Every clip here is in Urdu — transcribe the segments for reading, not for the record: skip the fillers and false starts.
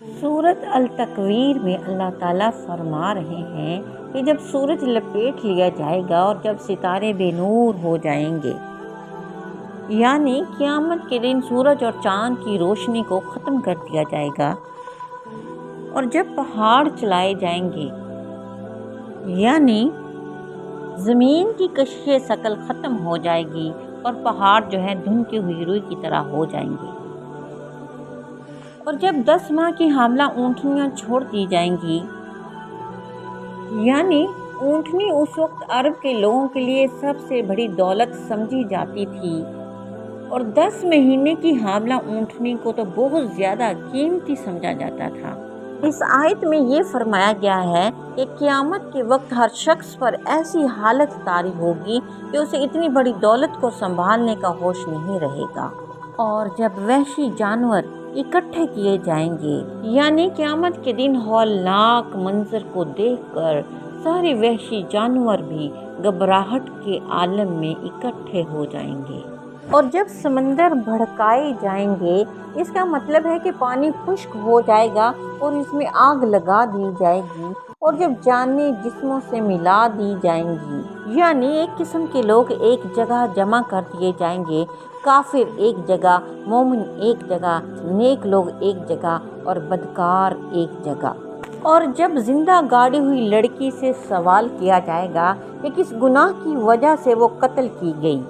سورۃ التکویر میں اللہ تعالیٰ فرما رہے ہیں کہ جب سورج لپیٹ لیا جائے گا اور جب ستارے بے نور ہو جائیں گے، یعنی قیامت کے دن سورج اور چاند کی روشنی کو ختم کر دیا جائے گا، اور جب پہاڑ چلائے جائیں گے، یعنی زمین کی کشش ثقل ختم ہو جائے گی اور پہاڑ دھنکی ہوئی روئی کی طرح ہو جائیں گے، اور جب 10 ماہ کی حاملہ اونٹنیاں چھوڑ دی جائیں گی، یعنی اونٹنی اس وقت عرب کے لوگوں کے لیے سب سے بڑی دولت سمجھی جاتی تھی، اور 10 مہینے کی حاملہ اونٹنی کو تو بہت زیادہ قیمتی سمجھا جاتا تھا۔ اس آیت میں یہ فرمایا گیا ہے کہ قیامت کے وقت ہر شخص پر ایسی حالت طاری ہوگی کہ اسے اتنی بڑی دولت کو سنبھالنے کا ہوش نہیں رہے گا، اور جب وحشی جانور اکٹھے کیے جائیں گے، یعنی قیامت کے دن ہولناک منظر کو دیکھ کر سارے وحشی جانور بھی گھبراہٹ کے عالم میں اکٹھے ہو جائیں گے، اور جب سمندر بھڑکائے جائیں گے، اس کا مطلب ہے کہ پانی خشک ہو جائے گا اور اس میں آگ لگا دی جائے گی، اور جب جانیں جسموں سے ملا دی جائیں گی، یعنی ایک قسم کے لوگ ایک جگہ جمع کر دیے جائیں گے، کافر ایک جگہ، مومن ایک جگہ، نیک لوگ ایک جگہ اور بدکار ایک جگہ، اور جب زندہ گاڑی ہوئی لڑکی سے سوال کیا جائے گا کہ کس گناہ کی وجہ سے وہ قتل کی گئی،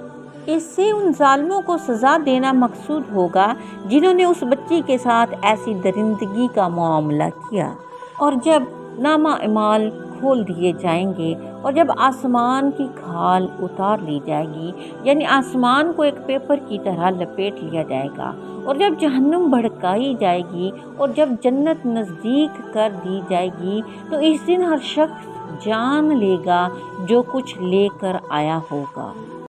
اس سے ان ظالموں کو سزا دینا مقصود ہوگا جنہوں نے اس بچی کے ساتھ ایسی درندگی کا معاملہ کیا، اور جب نامہ اعمال کھول دیے جائیں گے، اور جب آسمان کی کھال اتار لی جائے گی، یعنی آسمان کو ایک پیپر کی طرح لپیٹ لیا جائے گا، اور جب جہنم بھڑکائی جائے گی اور جب جنت نزدیک کر دی جائے گی، تو اس دن ہر شخص جان لے گا جو کچھ لے کر آیا ہوگا۔